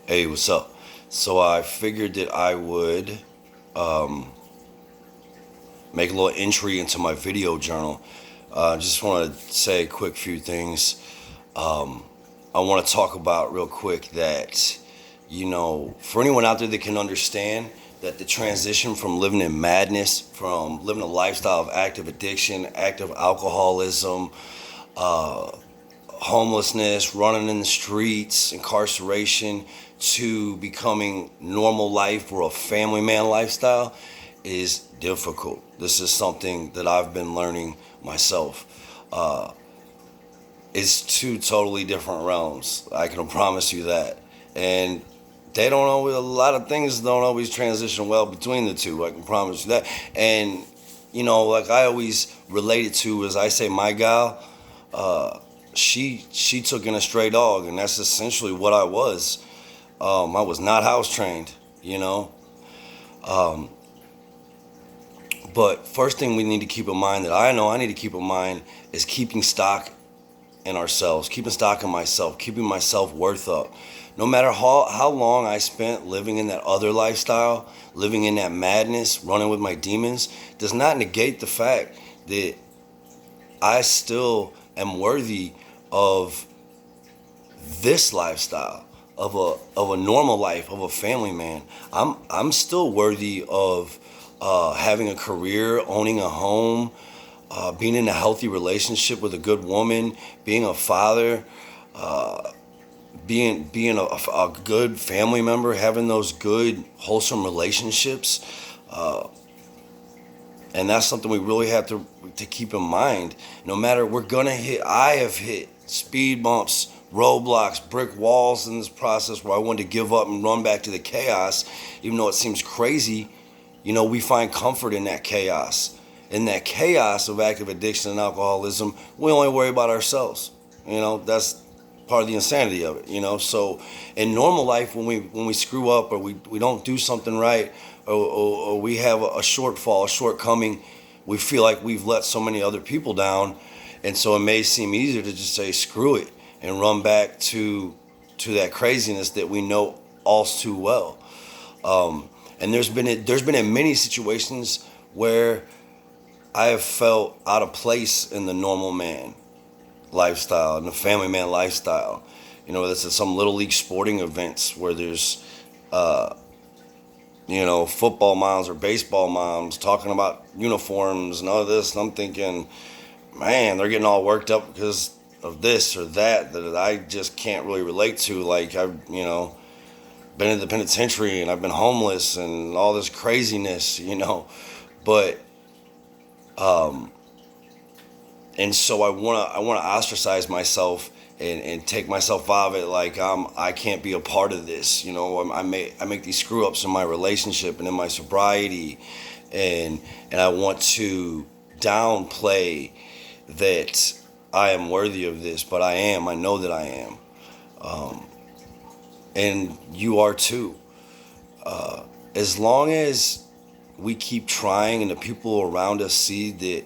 Hey, what's up? So I figured that I would make a little entry into my video journal. Just want to say a quick few things. I want to talk about real quick that, for anyone out there that can understand that the transition from living in madness, from living a lifestyle of active addiction, active alcoholism, homelessness, running in the streets, incarceration, to becoming normal life or a family man lifestyle is difficult. This is something that I've been learning myself. It's two totally different realms. I can promise you that. And they don't always, a lot of things don't always transition well between the two. I can promise you that. And, like I always relate it to, as I say, my gal, she took in a stray dog, and that's essentially what I was. I was not house trained, you know. Um, but first thing we need to keep in mind, that I know I need to keep in mind, is keeping stock in ourselves, keeping stock in myself, keeping my self-worth up. No matter how long I spent living in that other lifestyle, living in that madness, running with my demons, does not negate the fact that I still am worthy of this lifestyle, of a normal life, of a family man. I'm still worthy of having a career, owning a home, being in a healthy relationship with a good woman, being a father, being a good family member, having those good wholesome relationships. And that's something we really have to keep in mind. No matter, we're gonna hit, I have hit speed bumps, roadblocks, brick walls in this process where I wanted to give up and run back to the chaos. Even though it seems crazy, we find comfort in that chaos. In that chaos of active addiction and alcoholism, we only worry about ourselves. That's part of the insanity of it. So in normal life, when we screw up, or we don't do something right, or we have a shortfall, a shortcoming, we feel like we've let so many other people down. And so it may seem easier to just say screw it and run back to that craziness that we know all too well. And there's been in many situations where I have felt out of place in the normal man lifestyle and the family man lifestyle. This is some little league sporting events where there's football moms or baseball moms talking about uniforms and all this, and I'm thinking, man, they're getting all worked up because of this or that I just can't really relate to. Like, I've been in the penitentiary, and I've been homeless and all this craziness, but and so I wanna ostracize myself and take myself out of it. Like, I can't be a part of this. I make these screw ups in my relationship and in my sobriety, and I want to downplay that I am worthy of this, but I am. I know that I am, and you are too. As long as we keep trying, and the people around us see that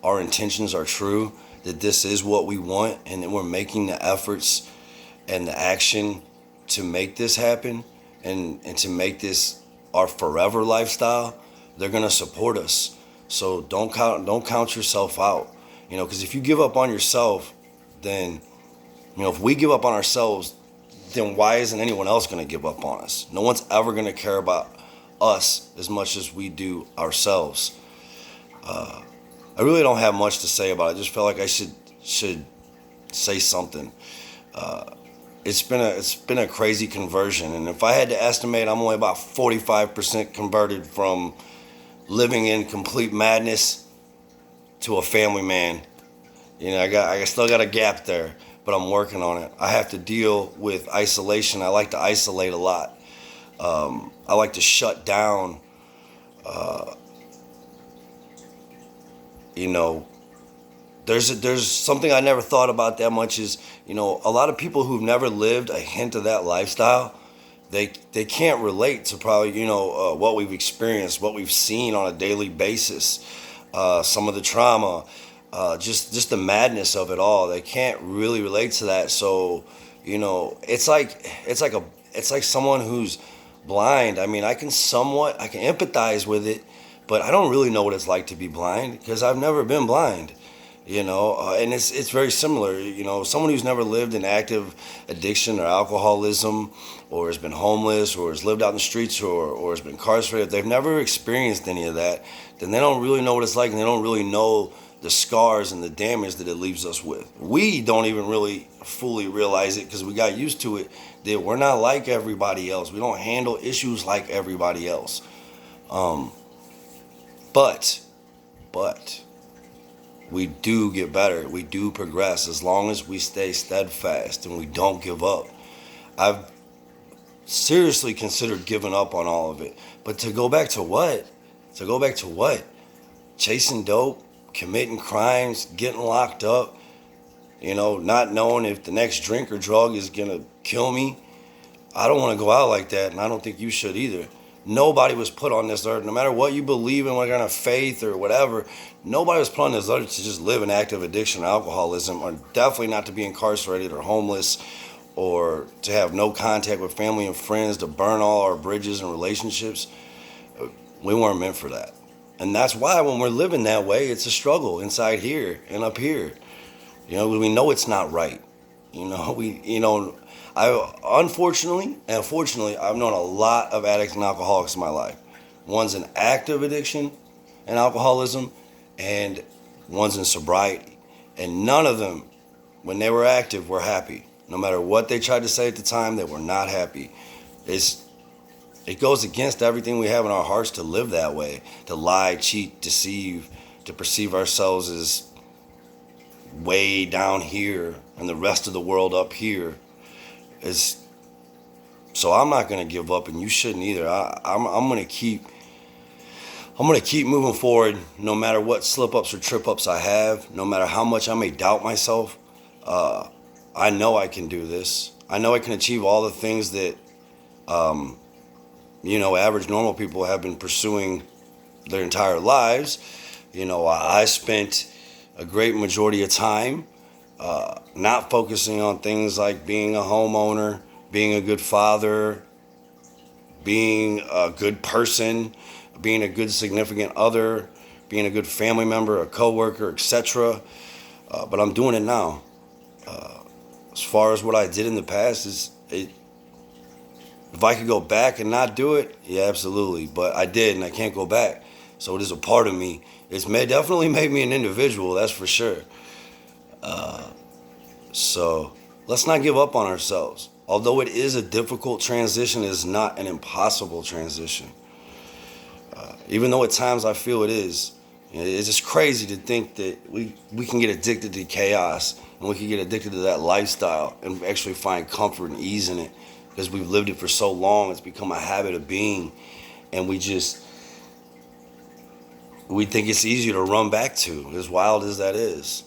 our intentions are true, that this is what we want, and that we're making the efforts and the action to make this happen, and to make this our forever lifestyle, they're gonna support us. So don't count yourself out. Because if you give up on yourself, then, if we give up on ourselves, then why isn't anyone else gonna give up on us? No one's ever gonna care about us as much as we do ourselves. I really don't have much to say about it. I just felt like I should say something. It's been a crazy conversion, and if I had to estimate, I'm only about 45% converted from living in complete madness to a family man. I still got a gap there, but I'm working on it. I have to deal with isolation. I like to isolate a lot. I like to shut down. There's something I never thought about that much is, a lot of people who've never lived a hint of that lifestyle, they can't relate to probably, what we've experienced, what we've seen on a daily basis, some of the trauma, just the madness of it all. They can't really relate to that. So, it's like it's like someone who's blind. I mean, I can empathize with it, but I don't really know what it's like to be blind because I've never been blind. And it's very similar. Someone who's never lived in active addiction or alcoholism, or has been homeless, or has lived out in the streets, or has been incarcerated. If they've never experienced any of that, then they don't really know what it's like, and they don't really know the scars and the damage that it leaves us with. We don't even really fully realize it because we got used to it, that we're not like everybody else. We don't handle issues like everybody else. But we do get better. We do progress as long as we stay steadfast and we don't give up. I've seriously considered giving up on all of it. But to go back to what? Chasing dope, committing crimes, getting locked up, not knowing if the next drink or drug is going to kill me. I don't want to go out like that, and I don't think you should either. Nobody was put on this earth, no matter what you believe in, what kind of faith or whatever, nobody was put on this earth to just live in active addiction or alcoholism, or definitely not to be incarcerated or homeless, or to have no contact with family and friends, to burn all our bridges and relationships. We weren't meant for that. And that's why when we're living that way, it's a struggle inside here and up here. We know it's not right. Unfortunately and fortunately, I've known a lot of addicts and alcoholics in my life. One's in active addiction and alcoholism, and one's in sobriety. And none of them, when they were active, were happy. No matter what they tried to say at the time, they were not happy. It goes against everything we have in our hearts to live that way, to lie, cheat, deceive, to perceive ourselves as way down here and the rest of the world up here. So I'm not going to give up, and you shouldn't either. I'm going to keep moving forward, no matter what slip-ups or trip-ups I have, no matter how much I may doubt myself. I know I can do this. I know I can achieve all the things that, average normal people have been pursuing their entire lives. I spent a great majority of time not focusing on things like being a homeowner, being a good father, being a good person, being a good significant other, being a good family member, a coworker, etc. But I'm doing it now. As far as what I did in the past, if I could go back and not do it, yeah, absolutely. But I did, and I can't go back. So it is a part of me. It's definitely made me an individual, that's for sure. So let's not give up on ourselves. Although it is a difficult transition, it is not an impossible transition. Even though at times I feel it is. It's just crazy to think that we can get addicted to chaos, and we can get addicted to that lifestyle and actually find comfort and ease in it because we've lived it for so long. It's become a habit of being, and we think it's easier to run back to, as wild as that is.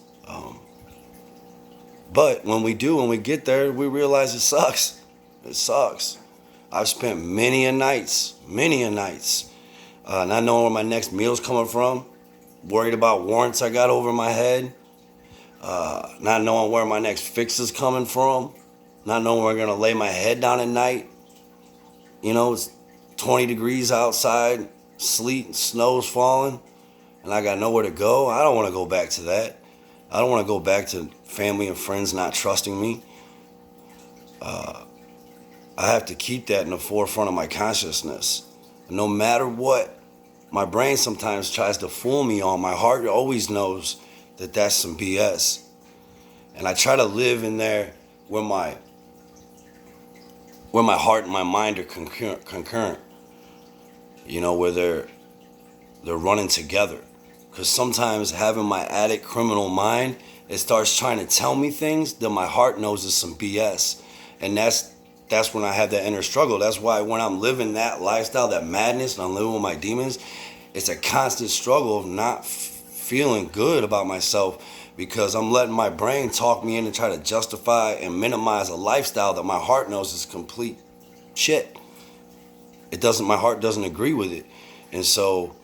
But when we get there, we realize it sucks. It sucks. I've spent many a nights, not knowing where my next meal's coming from, worried about warrants I got over my head, not knowing where my next fix is coming from, not knowing where I'm going to lay my head down at night. It's 20 degrees outside, sleet and snow's falling, and I got nowhere to go. I don't want to go back to that. I don't want to go back to family and friends not trusting me. I have to keep that in the forefront of my consciousness. No matter what my brain sometimes tries to fool me on, my heart always knows that that's some BS. And I try to live in there where my heart and my mind are concurrent. Where they're running together. Because sometimes having my addict criminal mind, it starts trying to tell me things that my heart knows is some BS. And that's when I have that inner struggle. That's why when I'm living that lifestyle, that madness, and I'm living with my demons, it's a constant struggle of not feeling good about myself, because I'm letting my brain talk me in and try to justify and minimize a lifestyle that my heart knows is complete shit. My heart doesn't agree with it. And so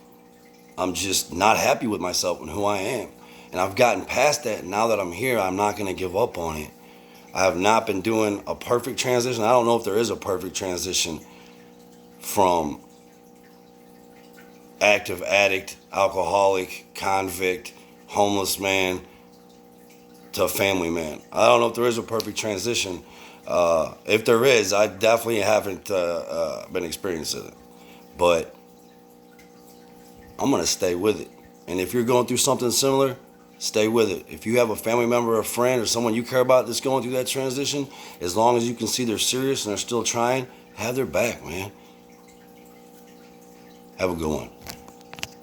I'm just not happy with myself and who I am. And I've gotten past that. Now that I'm here, I'm not going to give up on it. I have not been doing a perfect transition. I don't know if there is a perfect transition from active addict, alcoholic, convict, homeless man to a family man. I don't know if there is a perfect transition. If there is, I definitely haven't been experiencing it. But I'm going to stay with it. And if you're going through something similar, stay with it. If you have a family member, a friend, or someone you care about that's going through that transition, as long as you can see they're serious and they're still trying, have their back, man. Have a good one.